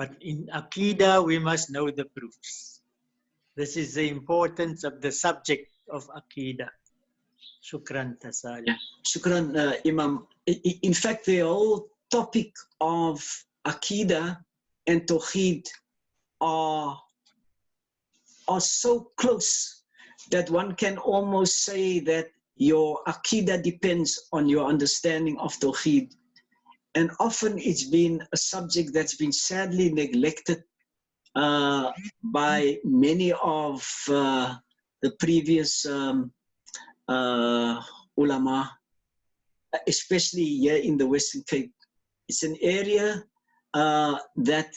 But in Aqidah, we must know the proofs. This is the importance of the subject of Aqidah. Shukran, Tasali. Yeah. Shukran, Imam. In fact, the whole topic of Aqidah and Tawhid are so close that one can almost say that your Aqidah depends on your understanding of Tawhid. And often it's been a subject that's been sadly neglected by many of the previous ulama, especially here in the Western Cape. It's an area that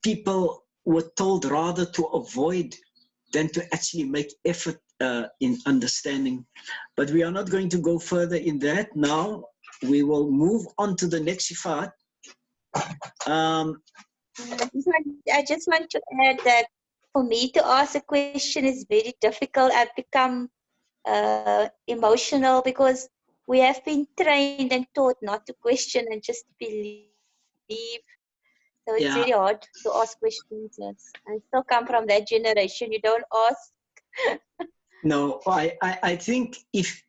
people were told rather to avoid than to actually make effort in understanding. But we are not going to go further in that now. We will move on to the next Sifaat. I just want to add that for me to ask a question is very difficult. I've become emotional because we have been trained and taught not to question and just believe. So it's very hard to ask questions. Yes. I still come from that generation. You don't ask. No, I think if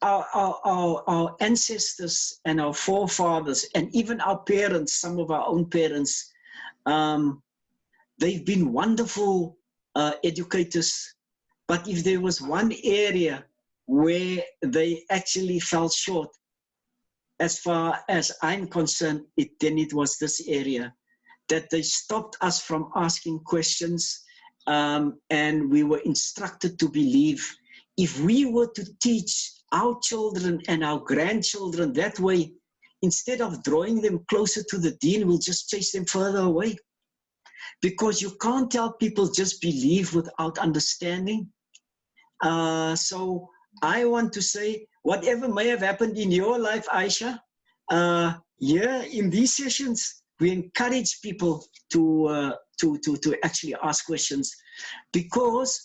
our ancestors and our forefathers and even our parents, some of our own parents, they've been wonderful educators. But if there was one area where they actually fell short, as far as I'm concerned, then it was this area, that they stopped us from asking questions, and we were instructed to believe. If we were to teach our children and our grandchildren that way, instead of drawing them closer to the deen, we'll just chase them further away. Because you can't tell people just believe without understanding. So I want to say, whatever may have happened in your life, Aisha, here in these sessions, we encourage people to actually ask questions, because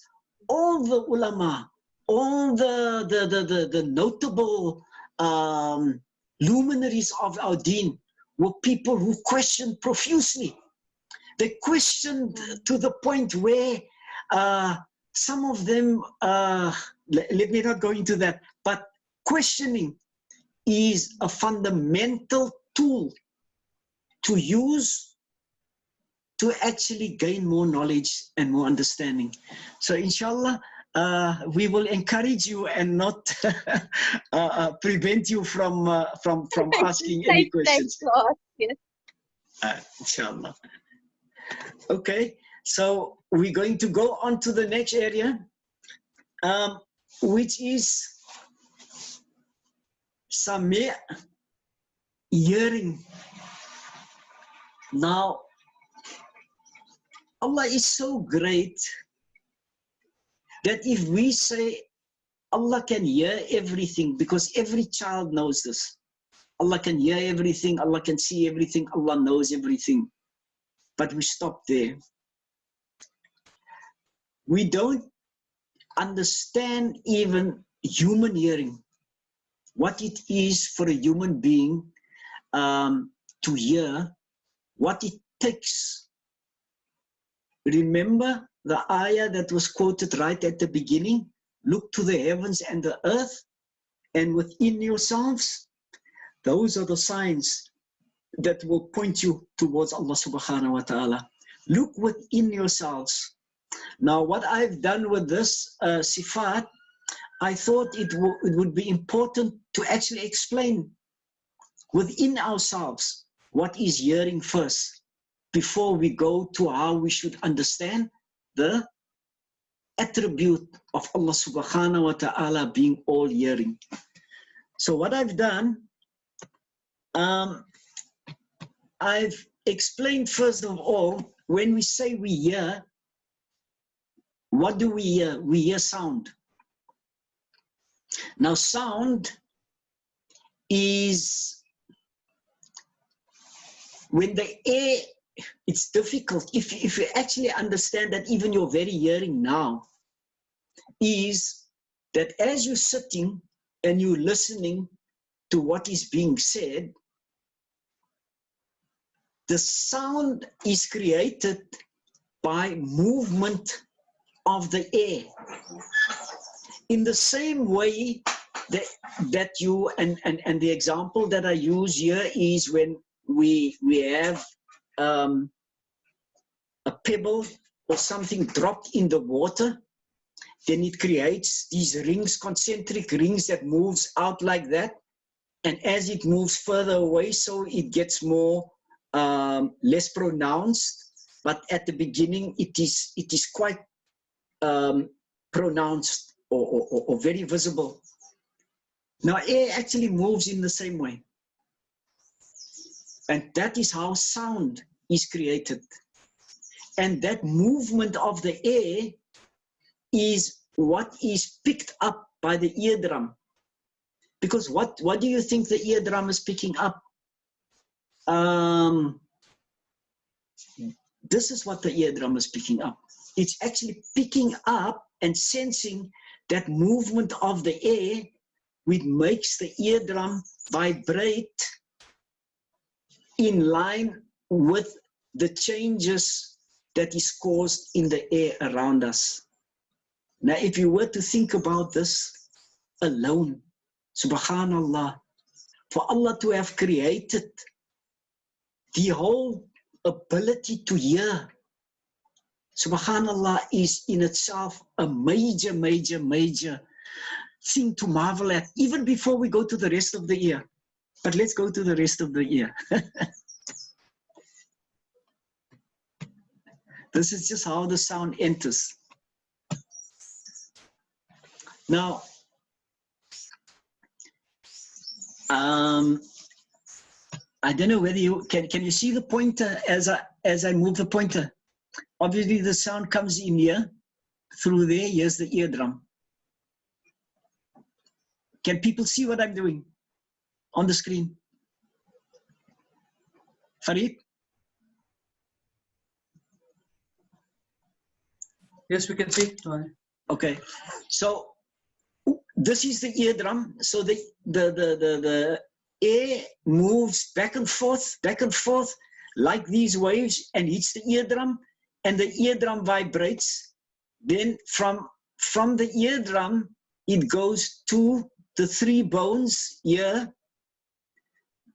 all the ulama, all the notable luminaries of our deen were people who questioned profusely. They questioned to the point where some of them, let me not go into that, but questioning is a fundamental tool to use to actually gain more knowledge and more understanding. So inshallah, we will encourage you and not prevent you from asking any questions. Inshallah. Okay, so we're going to go on to the next area, which is Sami, hearing. Now, Allah is so great that if we say Allah can hear everything, because every child knows this. Allah can hear everything, Allah can see everything, Allah knows everything. But we stop there. We don't understand even human hearing, what it is for a human being to hear, what it takes. Remember the ayah that was quoted right at the beginning? Look to the heavens and the earth, and within yourselves, those are the signs that will point you towards Allah subhanahu wa ta'ala. Look within yourselves. Now, what I've done with this Sifaat, I thought it would be important to actually explain within ourselves what is hearing first, before we go to how we should understand the attribute of Allah subhanahu wa ta'ala being all hearing. So what I've done, I've explained first of all, when we say we hear, what do we hear? We hear sound. Now sound is when the air, it's difficult. If you actually understand that even your very hearing now is that as you're sitting and you're listening to what is being said, the sound is created by movement of the air. In the same way that you, and the example that I use here is when we have a pebble or something dropped in the water, then it creates these rings, concentric rings that moves out like that. And as it moves further away, so it gets more, less pronounced. But at the beginning, it is quite pronounced or very visible. Now, air actually moves in the same way. And that is how sound is created. And that movement of the air is what is picked up by the eardrum. Because what do you think the eardrum is picking up? This is what the eardrum is picking up. It's actually picking up and sensing that movement of the air, which makes the eardrum vibrate in line with the changes that is caused in the air around us. Now, if you were to think about this alone, subhanallah, for Allah to have created the whole ability to hear, subhanallah, is in itself a major, major, major thing to marvel at, even before we go to the rest of the year. But let's go to the rest of the year. This is just how the sound enters. Now, I don't know whether you can you see the pointer as I move the pointer. Obviously, the sound comes in here through there. Here's the eardrum. Can people see what I'm doing on the screen? Farid? Yes, we can see. Okay, so this is the eardrum. So the air moves back and forth like these waves and hits the eardrum, and the eardrum vibrates. Then from the eardrum, it goes to the 3 bones here.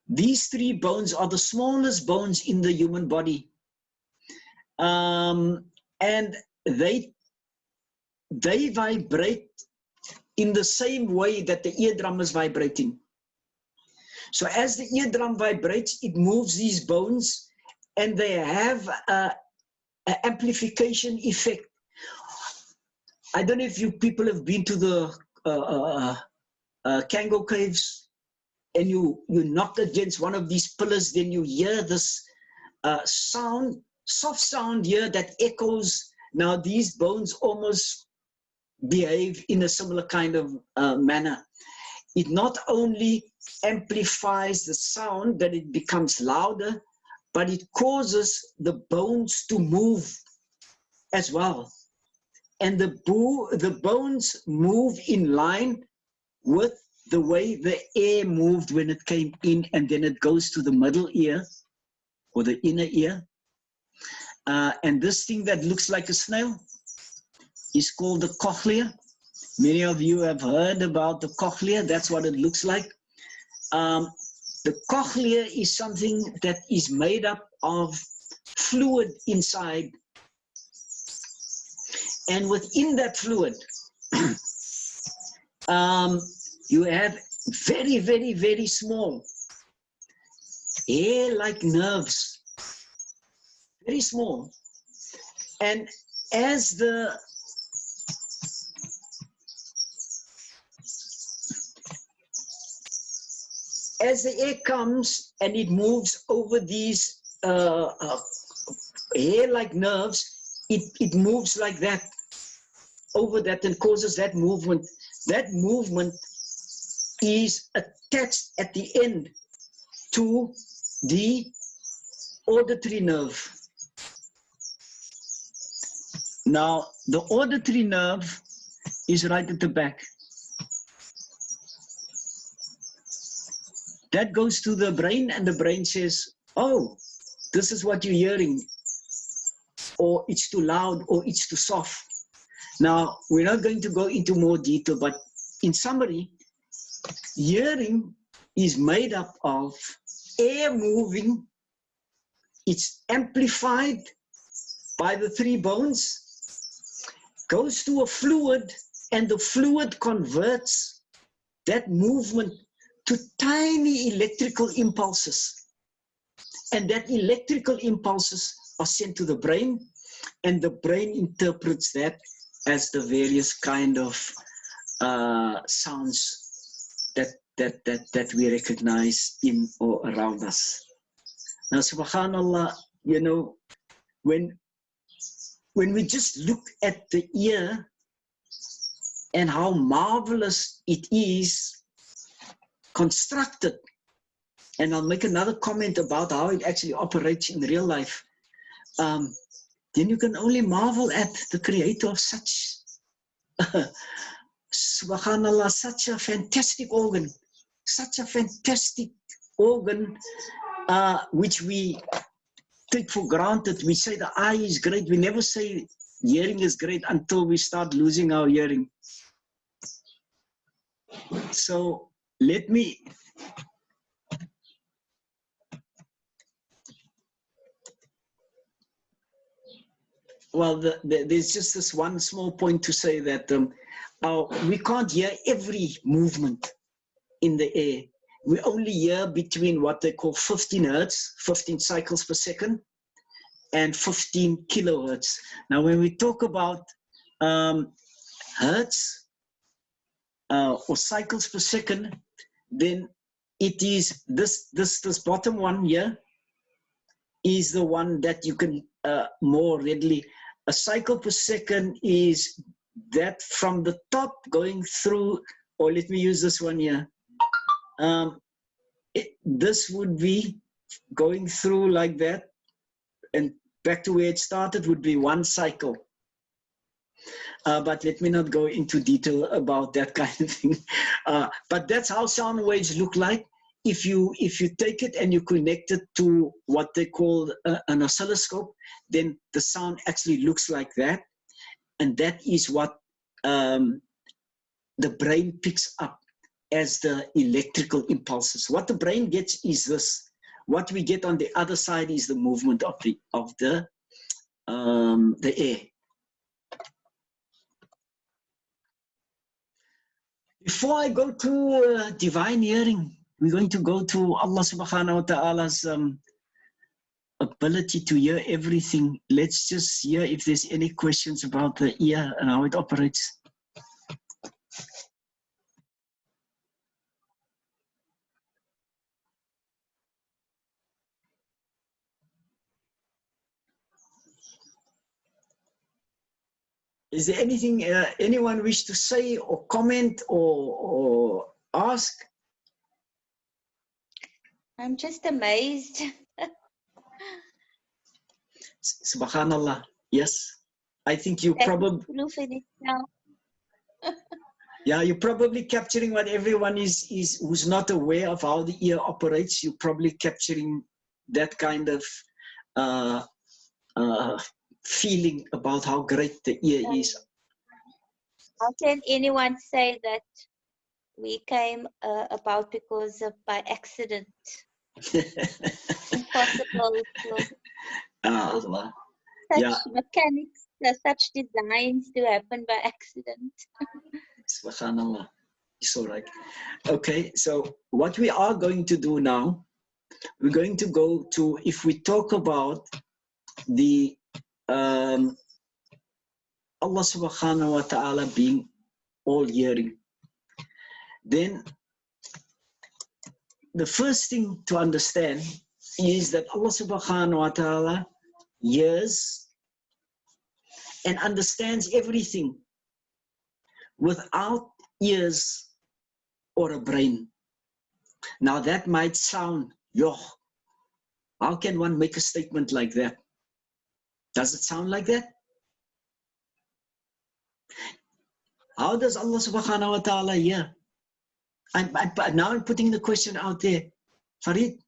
These 3 bones are the smallest bones in the human body. And they vibrate in the same way that the eardrum is vibrating. So as the eardrum vibrates, it moves these bones, and they have an amplification effect. I don't know if you people have been to the Kango caves, and you knock against one of these pillars, then you hear this sound, soft sound here that echoes. Now these bones almost behave in a similar kind of manner. It not only amplifies the sound that it becomes louder, but it causes the bones to move as well. And the bones move in line with the way the air moved when it came in, and then it goes to the middle ear or the inner ear. And this thing that looks like a snail is called the cochlea. Many of you have heard about the cochlea. That's what it looks like. The cochlea is something that is made up of fluid inside. And within that fluid, you have very, very, very small hair-like nerves. Very small. And as the air comes and it moves over these hair-like nerves, it moves like that, over that, and causes that movement. That movement is attached at the end to the auditory nerve. Now, the auditory nerve is right at the back. That goes to the brain, and the brain says, oh, this is what you're hearing, or it's too loud, or it's too soft. Now, we're not going to go into more detail, but in summary, hearing is made up of air moving. It's amplified by the three bones, goes to a fluid, and the fluid converts that movement to tiny electrical impulses. And that electrical impulses are sent to the brain, and the brain interprets that as the various kind of sounds that we recognize in or around us. Now, subhanallah, you know, when we just look at the ear and how marvelous it is constructed, and I'll make another comment about how it actually operates in real life, then you can only marvel at the creator of such, subhanallah, such a fantastic organ, which we take for granted. We say the eye is great. We never say hearing is great until we start losing our hearing. So let me there's just this one small point to say that we can't hear every movement in the air. We only hear between what they call 15 hertz, 15 cycles per second, and 15 kilohertz. Now, when we talk about hertz or cycles per second, then it is this bottom one here is the one that you can more readily. A cycle per second is that from the top going through, or let me use this one here. This would be going through like that, and back to where it started would be one cycle. But let me not go into detail about that kind of thing. But that's how sound waves look like. If you take it and you connect it to what they call an oscilloscope, then the sound actually looks like that. And that is what the brain picks up as the electrical impulses. What the brain gets is this. What we get on the other side is the movement of the air. Before I go to divine hearing, we're going to go to Allah subhanahu wa ta'ala's ability to hear everything. Let's just hear if there's any questions about the ear and how it operates. Is there anything anyone wish to say or comment or ask? I'm just amazed. Subhanallah. Yes. I think you probably... proof in itself. Yeah, you're probably capturing what everyone is who's not aware of how the ear operates. You're probably capturing that kind of feeling about how great the ear is. How can anyone say that we came about because of by accident? Impossible. Allah. Such mechanics, such designs to happen by accident. Subhanallah. It's all right. Okay, so what we are going to do now, we're going to go to, if we talk about the Allah subhanahu wa ta'ala being all hearing, then the first thing to understand is that Allah subhanahu wa ta'ala hears and understands everything without ears or a brain. Now that might sound, how can one make a statement like that? Does it sound like that? How does Allah subhanahu wa ta'ala hear? Now I'm putting the question out there. Farid,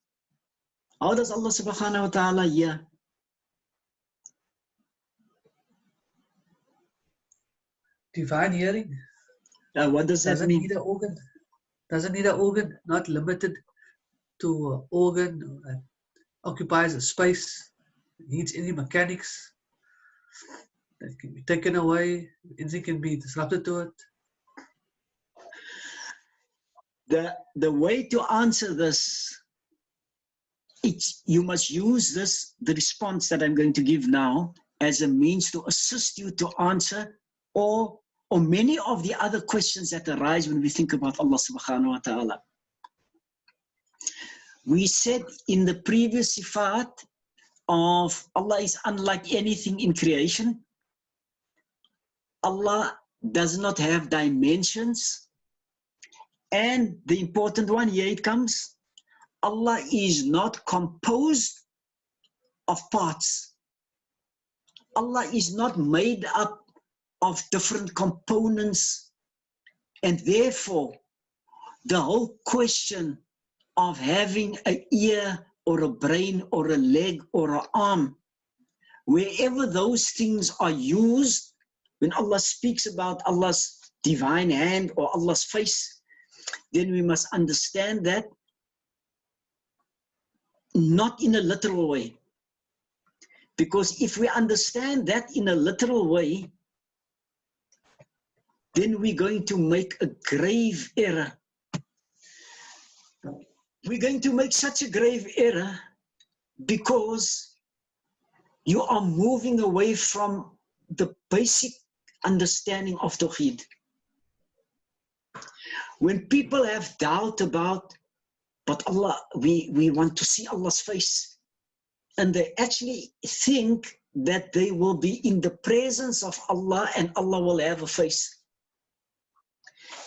How does Allah subhanahu wa ta'ala hear? Divine hearing. What does that Doesn't mean? need an organ. Doesn't need an organ. Not limited to an organ that occupies a space. Needs any mechanics that can be taken away. Anything can be disrupted to it. The way to answer this, you must use the response that I'm going to give now as a means to assist you to answer or many of the other questions that arise when we think about Allah subhanahu wa ta'ala. We said in the previous Sifaat of Allah is unlike anything in creation. Allah does not have dimensions. And the important one, here it comes. Allah is not composed of parts. Allah is not made up of different components. And therefore, the whole question of having an ear or a brain or a leg or an arm, wherever those things are used, when Allah speaks about Allah's divine hand or Allah's face, then we must understand that not in a literal way. Because if we understand that in a literal way, then we're going to make a grave error. We're going to make such a grave error because you are moving away from the basic understanding of Tawhid. When people have doubt about, but Allah, we want to see Allah's face, and they actually think that they will be in the presence of Allah and Allah will have a face.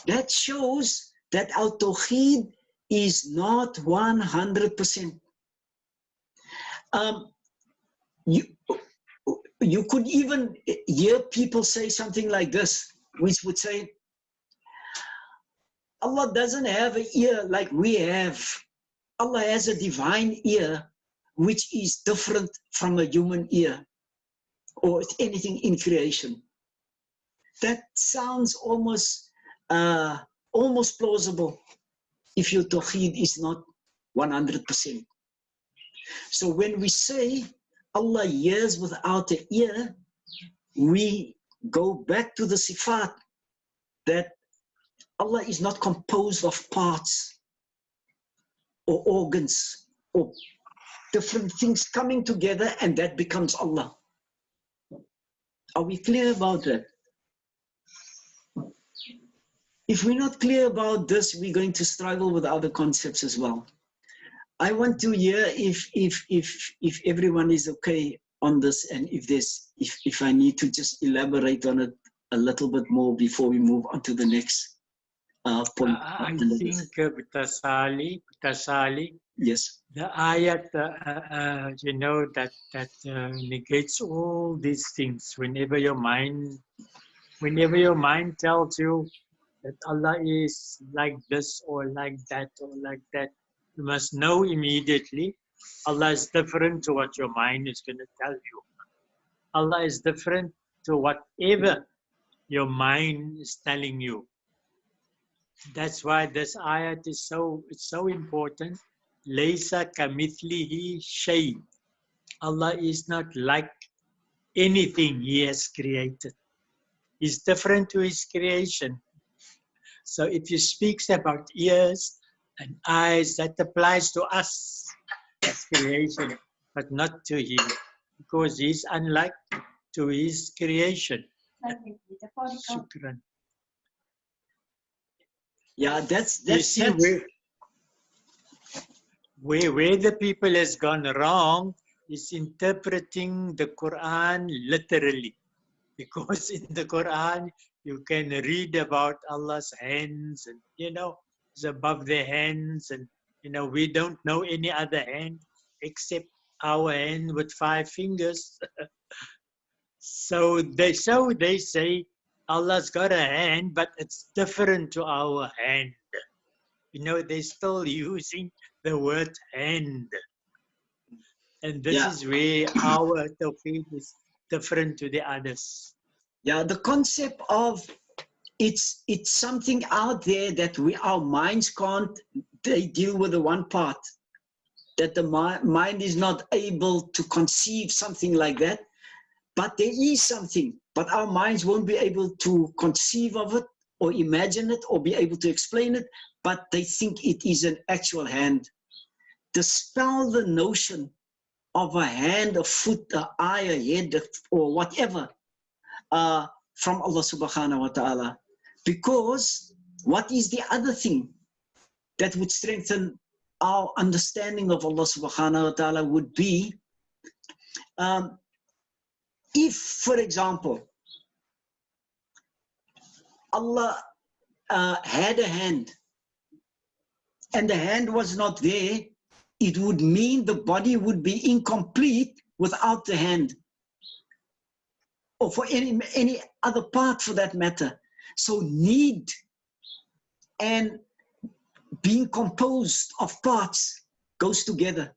That shows that our Tawhid is not 100%. You could even hear people say something like this, which would say, Allah doesn't have an ear like we have. Allah has a divine ear, which is different from a human ear or anything in creation. That sounds almost plausible if your Tawhid is not 100%. So when we say Allah hears without an ear, we go back to the Sifaat that Allah is not composed of parts or organs or different things coming together and that becomes Allah. Are we clear about that? If we're not clear about this, we're going to struggle with other concepts as well. I want to hear if everyone is okay on this and if I need to just elaborate on it a little bit more before we move on to the next point. I think Salie, yes, the ayat, that negates all these things. Whenever your mind tells you that Allah is like this or like that or like that, you must know immediately Allah is different to what your mind is going to tell you. Allah is different to whatever your mind is telling you. That's why this ayat is so important. Laysa kamithlihi shay. Allah is not like anything He has created. He's different to His creation. So if He speaks about ears and eyes, that applies to us as creation, but not to Him, because He's unlike to His creation. Shukran. yeah, that's Where the people has gone wrong is interpreting the Quran literally, because in the Quran you can read about Allah's hands and it's above their hands, and we don't know any other hand except our hand with 5 fingers. So they say Allah's got a hand, but it's different to our hand. They're still using the word hand. And this Yeah. is where our Tawhid is different to the others. Yeah, the concept of it's something out there that our minds can't, they deal with the one part, that the mind is not able to conceive something like that, but there is something, but our minds won't be able to conceive of it or imagine it or be able to explain it, but they think it is an actual hand. Dispel the notion of a hand, a foot, an eye, a head, or whatever from Allah subhanahu wa ta'ala. Because what is the other thing that would strengthen our understanding of Allah subhanahu wa ta'ala would be if, for example, Allah had a hand and the hand was not there, it would mean the body would be incomplete without the hand, or for any other part for that matter. So need and being composed of parts goes together.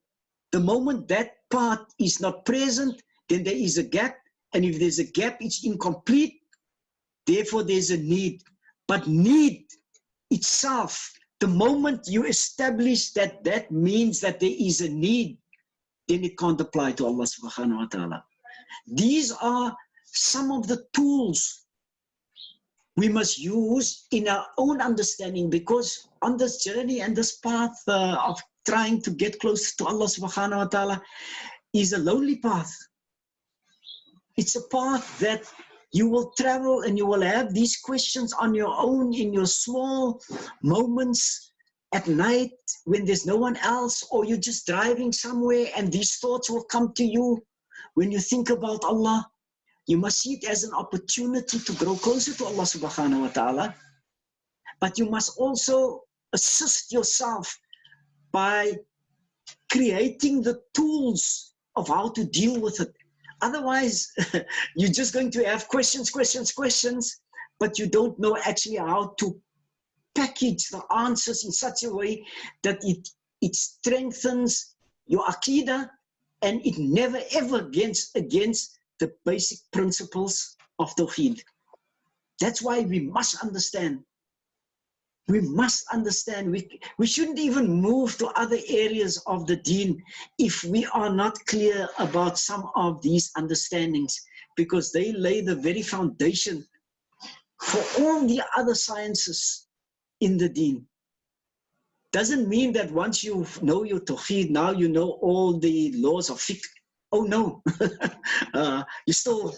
The moment that part is not present, then there is a gap, and if there's a gap, it's incomplete, therefore there's a need. But need itself, the moment you establish that that means that there is a need, then it can't apply to Allah subhanahu wa ta'ala. These are some of the tools we must use in our own understanding, because on this journey and this path of trying to get close to Allah subhanahu wa ta'ala is a lonely path. It's a path that you will travel and you will have these questions on your own in your small moments at night when there's no one else, or you're just driving somewhere and these thoughts will come to you. When you think about Allah, you must see it as an opportunity to grow closer to Allah subhanahu wa ta'ala. But you must also assist yourself by creating the tools of how to deal with it. Otherwise, you're just going to have questions, but you don't know actually how to package the answers in such a way that it strengthens your aqidah, and it never ever against the basic principles of Tawhid. That's why we must understand. We must understand. We shouldn't even move to other areas of the deen if we are not clear about some of these understandings, because they lay the very foundation for all the other sciences in the deen. Doesn't mean that once you know your Tawhid, now you know all the laws of fiqh. Oh no, you still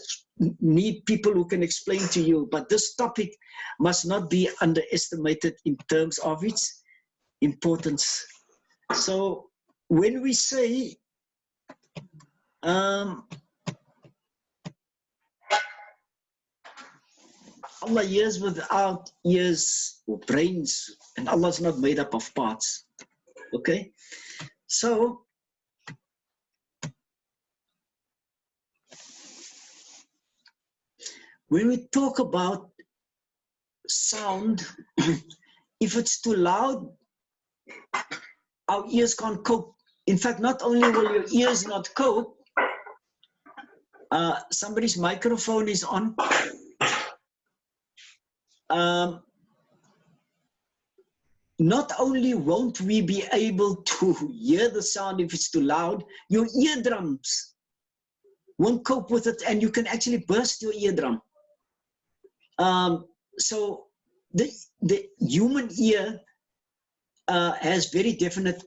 need people who can explain to you, but this topic must not be underestimated in terms of its importance. So when we say Allah hears without ears or brains, and Allah is not made up of parts, okay? So when we talk about sound, if it's too loud, our ears can't cope. In fact, not only will your ears not cope, somebody's microphone is on. Not only won't we be able to hear the sound if it's too loud, your eardrums won't cope with it, and you can actually burst your eardrum. So the human ear has very definite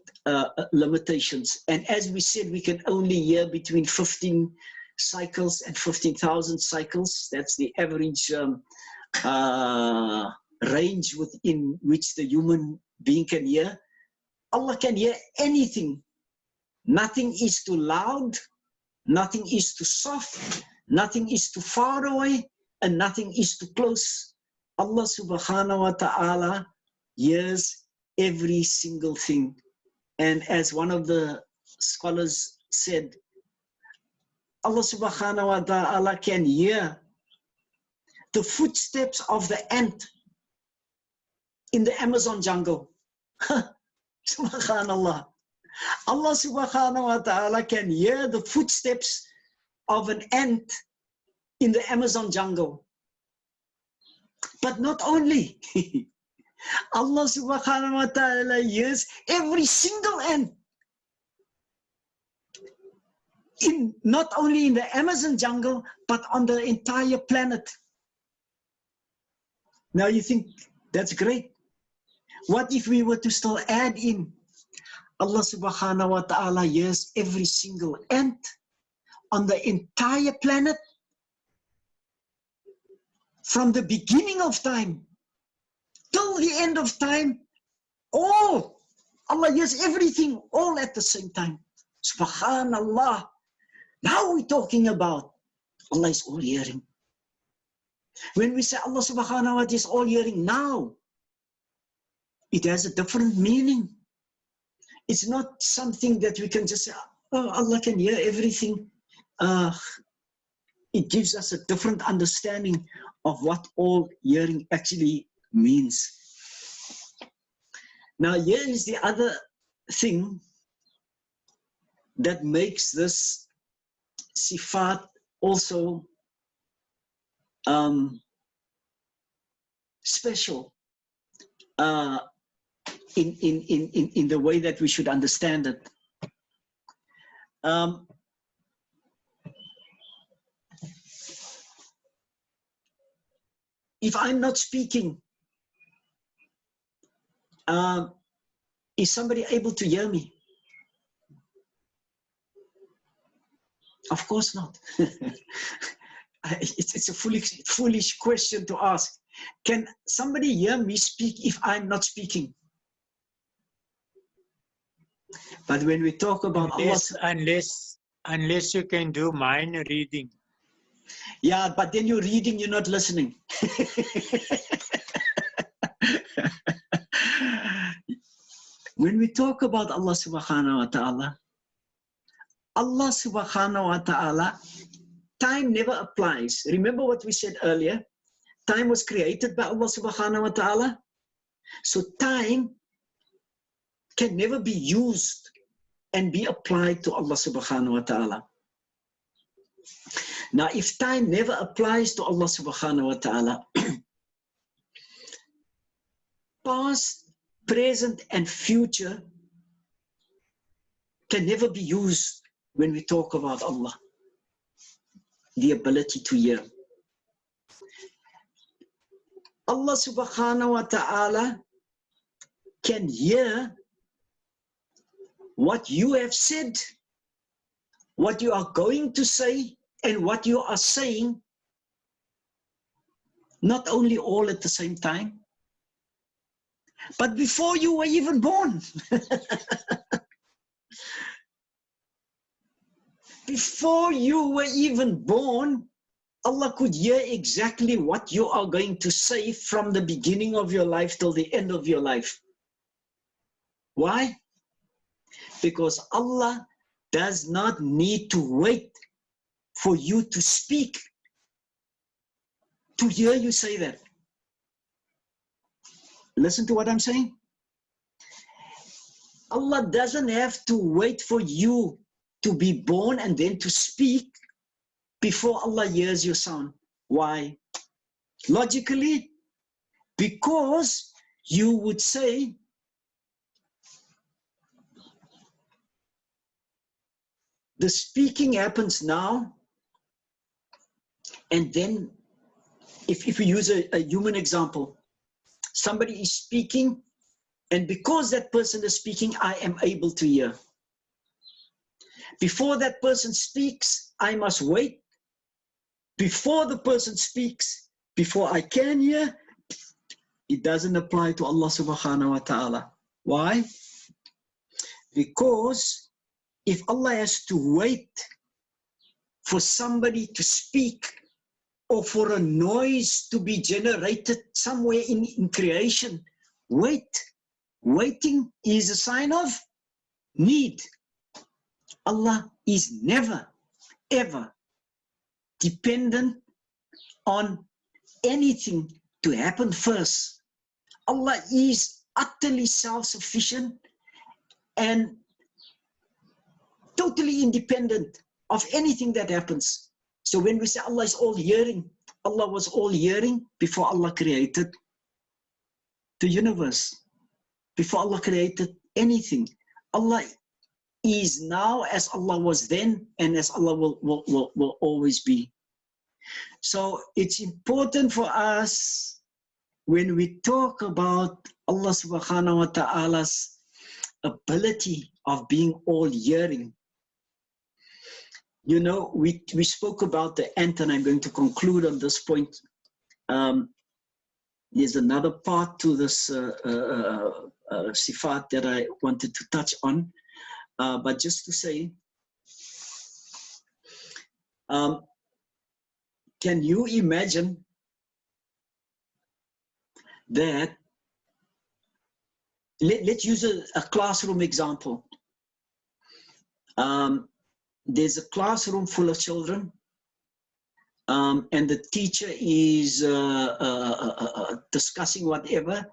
limitations. And as we said, we can only hear between 15 cycles and 15,000 cycles. That's the average range within which the human being can hear. Allah can hear anything. Nothing is too loud, nothing is too soft, nothing is too far away, and nothing is too close. Allah subhanahu wa ta'ala hears every single thing. And as one of the scholars said, Allah subhanahu wa ta'ala can hear the footsteps of the ant in the Amazon jungle. Subhanallah. Allah subhanahu wa ta'ala can hear the footsteps of an ant in the Amazon jungle. But not only, Allah subhanahu wa ta'ala hears every single ant. Not only in the Amazon jungle, but on the entire planet. Now you think, that's great. What if we were to still add in, Allah subhanahu wa ta'ala hears every single ant on the entire planet? From the beginning of time till the end of time, all. Allah hears everything all at the same time. Subhanallah. Now we're talking about Allah is all hearing. When we say Allah subhanahu wa ta'ala is all hearing now, it has a different meaning. It's not something that we can just say, oh, Allah can hear everything. It gives us a different understanding of what all hearing actually means. Now here is the other thing that makes this Sifaat also special in the way that we should understand it. If I'm not speaking, is somebody able to hear me? Of course not. It's a foolish question to ask. Can somebody hear me speak if I'm not speaking? But when we talk about unless you can do mind reading. Yeah, but then you're reading, you're not listening. When we talk about Allah subhanahu wa ta'ala, Allah subhanahu wa ta'ala, time never applies. Remember what we said earlier? Time was created by Allah subhanahu wa ta'ala. So time can never be used and be applied to Allah subhanahu wa ta'ala. Now, if time never applies to Allah subhanahu wa ta'ala, past, present, and future can never be used when we talk about Allah. The ability to hear. Allah subhanahu wa ta'ala can hear what you have said, what you are going to say, and what you are saying, not only all at the same time, but before you were even born. Before you were even born, Allah could hear exactly what you are going to say from the beginning of your life till the end of your life. Why? Because Allah does not need to wait for you to speak to hear you say that. Listen to what I'm saying. Allah doesn't have to wait for you to be born and then to speak before Allah hears your sound. Why? Logically, because you would say, the speaking happens now, and then if we use a human example, somebody is speaking, and because that person is speaking, I am able to hear. Before that person speaks, I must wait. Before the person speaks, before I can hear, it doesn't apply to Allah subhanahu wa ta'ala. Why? Because if Allah has to wait for somebody to speak or for a noise to be generated somewhere in creation, waiting is a sign of need. Allah is never, ever dependent on anything to happen first. Allah is utterly self-sufficient, and totally independent of anything that happens. So when we say Allah is all hearing, Allah was all hearing before Allah created the universe, before Allah created anything. Allah is now as Allah was then, and as Allah will always be. So it's important for us when we talk about Allah subhanahu wa ta'ala's ability of being all hearing. You know, we spoke about the ant, and I'm going to conclude on this point. There's another part to this Sifaat that I wanted to touch on. But just to say, can you imagine that? Let's use a classroom example. There's a classroom full of children, and the teacher is discussing whatever,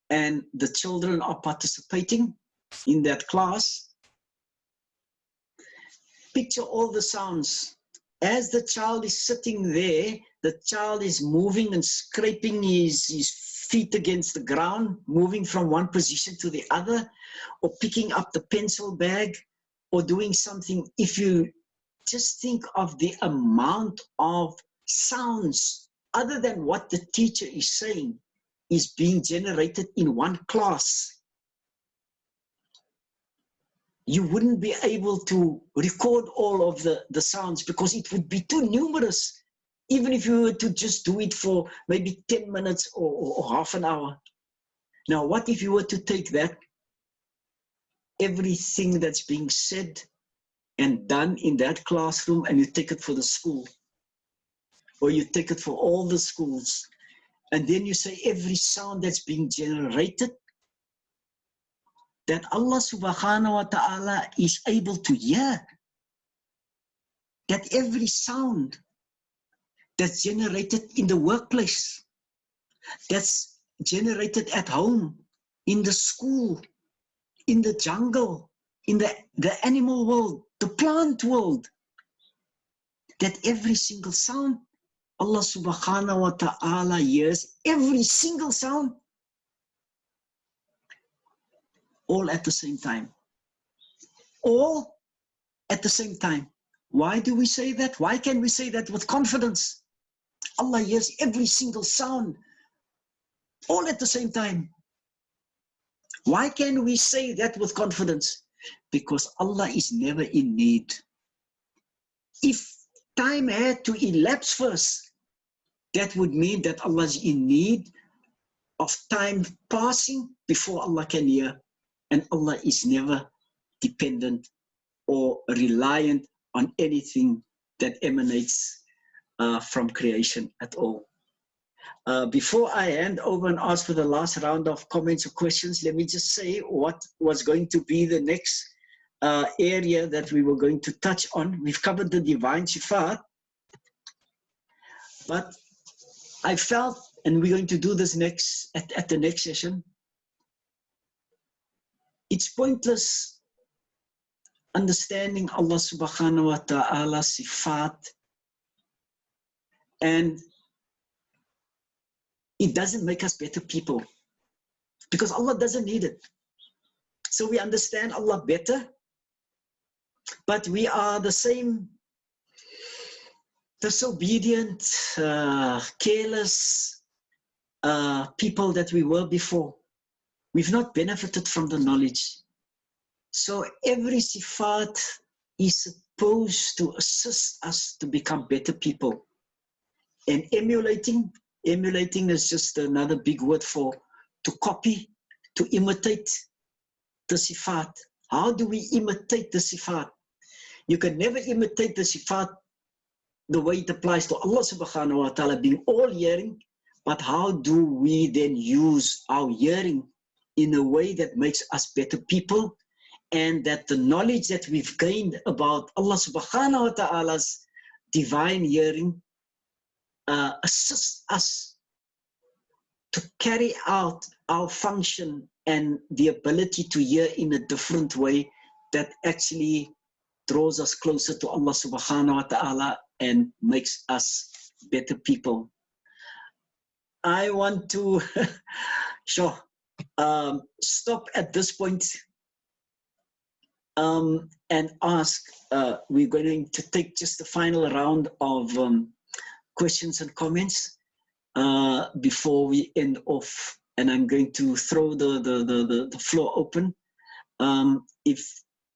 and the children are participating in that class. Picture all the sounds. As the child is sitting there, the child is moving and scraping his feet against the ground, moving from one position to the other, or picking up the pencil bag, or doing something. If you just think of the amount of sounds, other than what the teacher is saying, is being generated in one class, you wouldn't be able to record all of the sounds because it would be too numerous, even if you were to just do it for maybe 10 minutes or half an hour. Now, what if you were to take that, everything that's being said and done in that classroom, and you take it for the school, or you take it for all the schools, and then you say every sound that's being generated, that Allah subhanahu wa ta'ala is able to hear, that every sound that's generated in the workplace, that's generated at home, in the school, in the jungle, in the animal world, the plant world, that every single sound, Allah subhanahu wa ta'ala hears every single sound, all at the same time. All at the same time. Why do we say that? Why can we say that with confidence? Allah hears every single sound, all at the same time. Why can we say that with confidence? Because Allah is never in need. If time had to elapse first, that would mean that Allah is in need of time passing before Allah can hear. And Allah is never dependent or reliant on anything that emanates from creation at all. Before I hand over and ask for the last round of comments or questions, let me just say what was going to be the next area that we were going to touch on. We've covered the divine Sifaat, but I felt, and we're going to do this next at the next session, it's pointless understanding Allah subhanahu wa ta'ala Sifaat, and it doesn't make us better people, because Allah doesn't need it. So we understand Allah better, but we are the same disobedient, careless people that we were before. We've not benefited from the knowledge. So every Sifaat is supposed to assist us to become better people. And emulating is just another big word for to copy, to imitate the Sifaat. How do we imitate the Sifaat? You can never imitate the Sifaat the way it applies to Allah subhanahu wa ta'ala being all hearing, but how do we then use our hearing in a way that makes us better people, and that the knowledge that we've gained about Allah subhanahu wa ta'ala's divine hearing assists us to carry out our function and the ability to hear in a different way that actually draws us closer to Allah subhanahu wa ta'ala and makes us better people. I want to sure, stop at this point and ask, we're going to take just the final round of questions and comments before we end off, and I'm going to throw the floor open.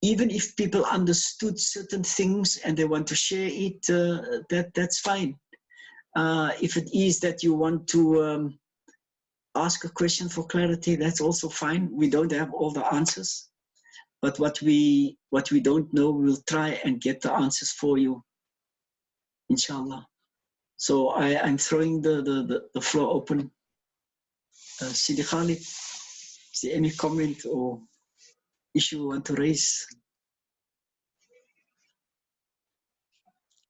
Even if people understood certain things and they want to share it, that's fine. If it is that you want to ask a question for clarity, that's also fine. We don't have all the answers, but what we don't know, we'll try and get the answers for you, inshallah. So I'm throwing the floor open. Sidi Khalid, is there any comment or issue you want to raise?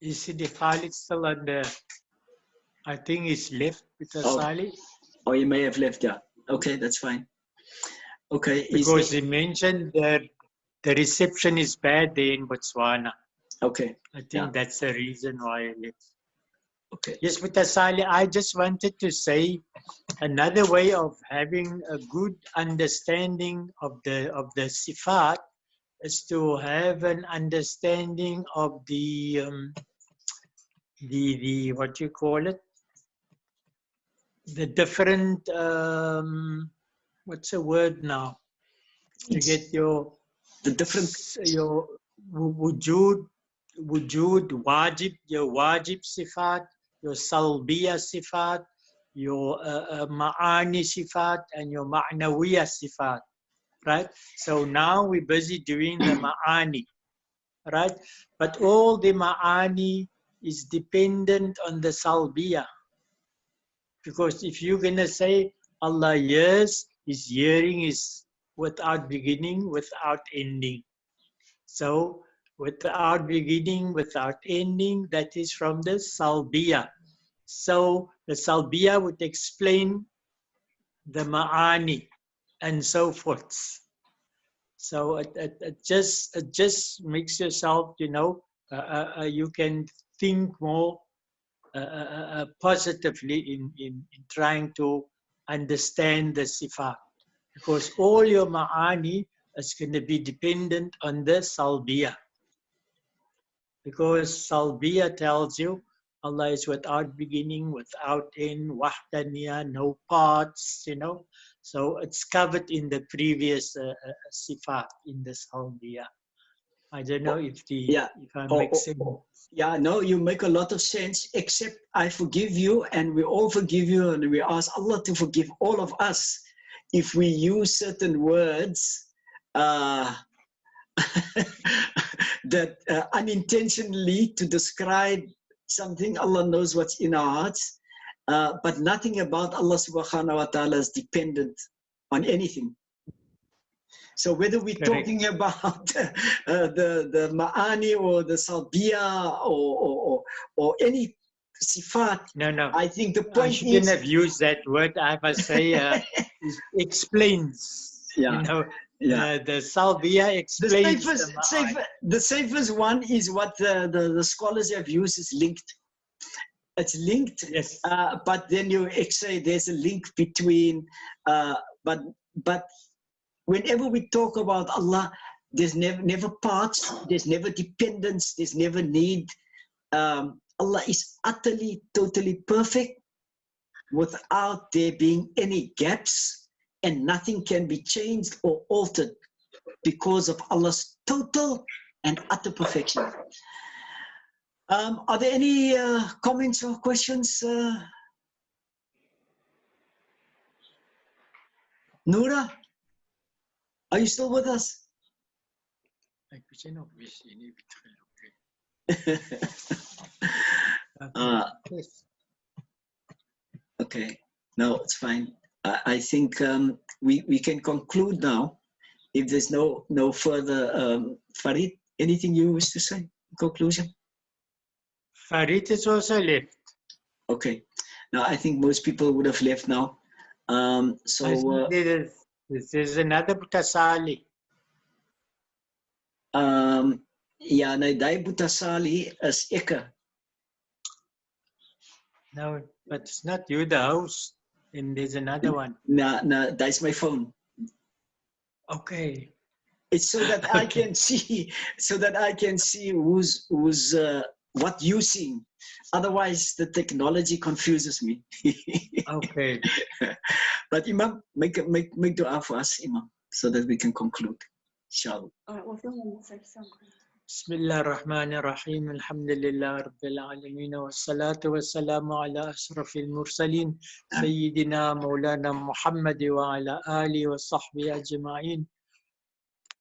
Is Sidi Khalid still on the, I think he's left with the Salie. Oh, he may have left, yeah. Okay, that's fine. Okay. Because he mentioned that the reception is bad there in Botswana. Okay. I think that's the reason why I left. Okay. Yes, with the Salie, I just wanted to say another way of having a good understanding of the Sifaat is to have an understanding of the what you call it, the different what's the word now, to get your wujud, wajib, your wajib sifat, your salbiya sifat, your ma'ani sifat, and your ma'nawiya sifat, right? So now we're busy doing the ma'ani, right? But all the ma'ani is dependent on the salbiya. Because if you're going to say Allah hears, His hearing is without beginning, without ending. So without beginning, without ending, that is from the salbiya. So the salbiya would explain the ma'ani and so forth. So it just makes yourself, you can think more positively in trying to understand the sifat, because all your ma'ani is going to be dependent on the salbiya, because salbiya tells you Allah is without beginning, without end, wahdaniyah, no parts, so it's covered in the previous sifat in the salbiya. I don't know if I make sense. Yeah, no, you make a lot of sense, except I forgive you and we all forgive you, and we ask Allah to forgive all of us if we use certain words that unintentionally to describe something. Allah knows what's in our hearts, but nothing about Allah subhanahu wa ta'ala is dependent on anything. So whether we're talking about the ma'ani or the salbiya or any sifat, no. I think the point I shouldn't have used that word. I must say explains. The salbiya explains. The safest one is what the scholars have used is linked. It's linked, yes. But then you say there's a link between, but whenever we talk about Allah, there's never parts, there's never dependence, there's never need. Allah is utterly, totally perfect without there being any gaps, and nothing can be changed or altered because of Allah's total and utter perfection. Are there any comments or questions? Noura? Are you still with us? Okay, no, it's fine. I think we can conclude now. If there's no further, Farid, anything you wish to say in conclusion? Farid is also left. Okay, now I think most people would have left now. There's another Salie. Ja, nee, die Boeta Salie is Eke. No, but it's not you, the host. And there's another one. No, that's my phone. Okay. It's so that I can see, who's what you sing. Otherwise, the technology confuses me. Okay. But Imam, make dua for us, Imam, so that we can conclude. Inshallah. بسم الله الرحمن الرحيم الحمد لله رب العالمين والصلاة والسلام على أشرف المرسلين سيدنا مولانا محمد وعلى آله وصحبه أجمعين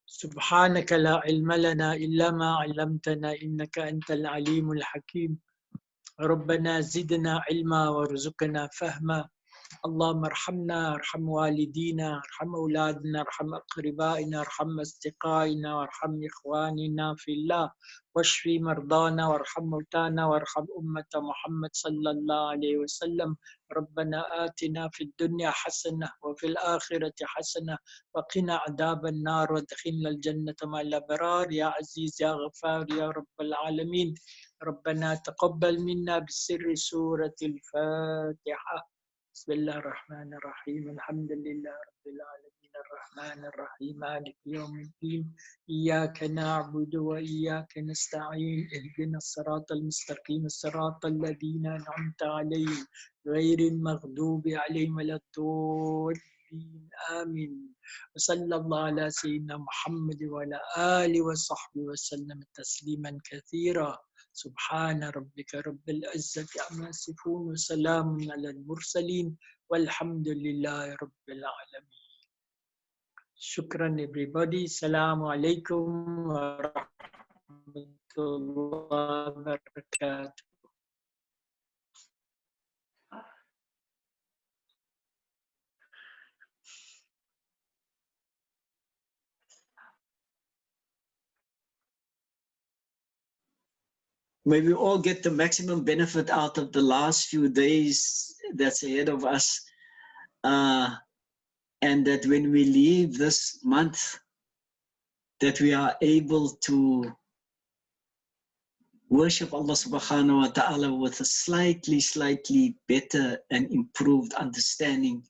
سبحانك لا علم لنا إلا ما علمتنا إنك أنت العليم الحكيم ربنا زدنا علما وارزقنا فهما اللهم ارحمنا ارحم والدينا ارحم أولادنا ارحم أقربائنا ارحم أصدقائنا وارحم إخواننا في الله واشفي مرضانا وارحم موتانا وارحم أمة محمد صلى الله عليه وسلم ربنا آتنا في الدنيا حسنة وفي الآخرة حسنة وقنا عذاب النار وادخلنا الجنة مع الأبرار يا عزيز يا غفار يا رب العالمين ربنا تقبل منا بسر سورة الفاتحة بسم الله الرحمن الرحيم الحمد لله رب العالمين الرحمن الرحيم مالك يوم الدين إياك نعبد وإياك نستعين اهدنا الصراط المستقيم الصراط الذين أنعمت عليهم غير المغضوب عليهم ولا الضالين آمين وصلى الله على سيدنا محمد وعلى آله وصحبه وسلم تسليما كثيرا سبحان ربك رب العزة عما يصفون وسلام على المرسلين والحمد لله رب العالمين. شكرا everybody. السلام عليكم ورحمة الله وبركاته. May we all get the maximum benefit out of the last few days that's ahead of us. And that when we leave this month, that we are able to worship Allah subhanahu wa ta'ala with a slightly better and improved understanding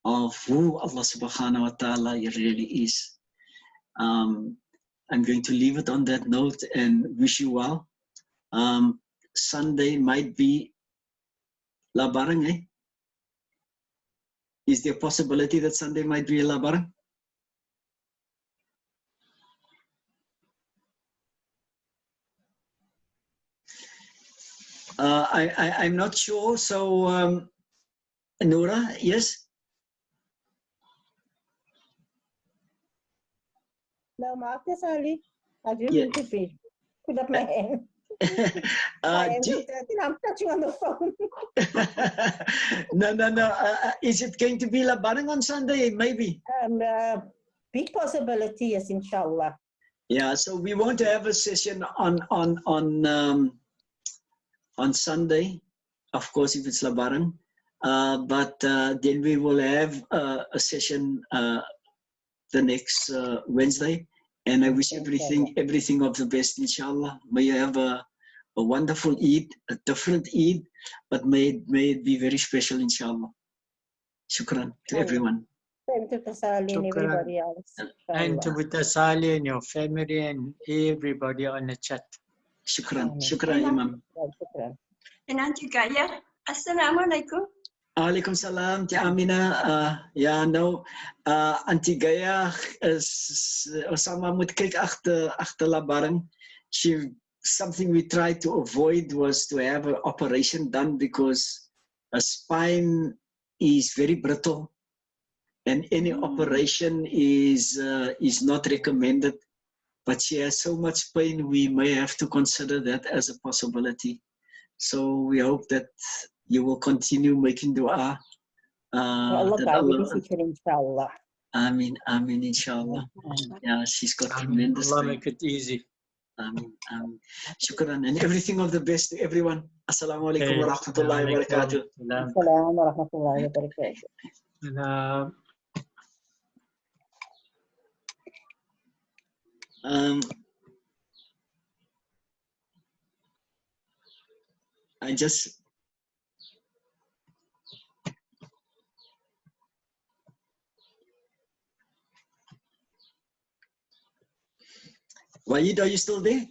of who Allah subhanahu wa ta'ala really is. I'm going to leave it on that note and wish you well. Sunday might be Labarang, eh? Is there a possibility that Sunday might be Labarang? I'm not sure. So, Nora, yes? No, Martha, Salie. I didn't Yeah. mean to be. Put up my hand. I'm touching on the phone. No. Is it going to be Labarang on Sunday? Maybe. Big possibility, yes, inshallah. Yeah, so we want to have a session on Sunday, of course, if it's Labarang. But then we will have a session the next Wednesday. And I wish everything of the best, inshallah. May you have a wonderful Eid, a different Eid, but may it be very special, inshallah. Shukran to everyone. Same to Salie and everybody else. And to Buta Salie and your family and everybody on the chat. Shukran. Shukran, Imam. Shukran. And Auntie Gaya, Assalamu alaikum. Alaikum salam, Tia Amina. Ja, nou, Auntie Gaya is Osama moet kyk agter Labarang. Something we tried to avoid was to have an operation done because a spine is very brittle and any operation is not recommended. But she has so much pain, we may have to consider that as a possibility. So we hope that you will continue making dua. Inshallah. Ameen, inshallah. Yeah, she's got tremendous Allah pain. make it easy. Ameen. Shukran. And everything of the best to everyone. Assalamu alaikum wa rahmatullahi wa barakatuh. Assalamu wa rahmatullahi wa barakatuh. I just Wahid, are you still there?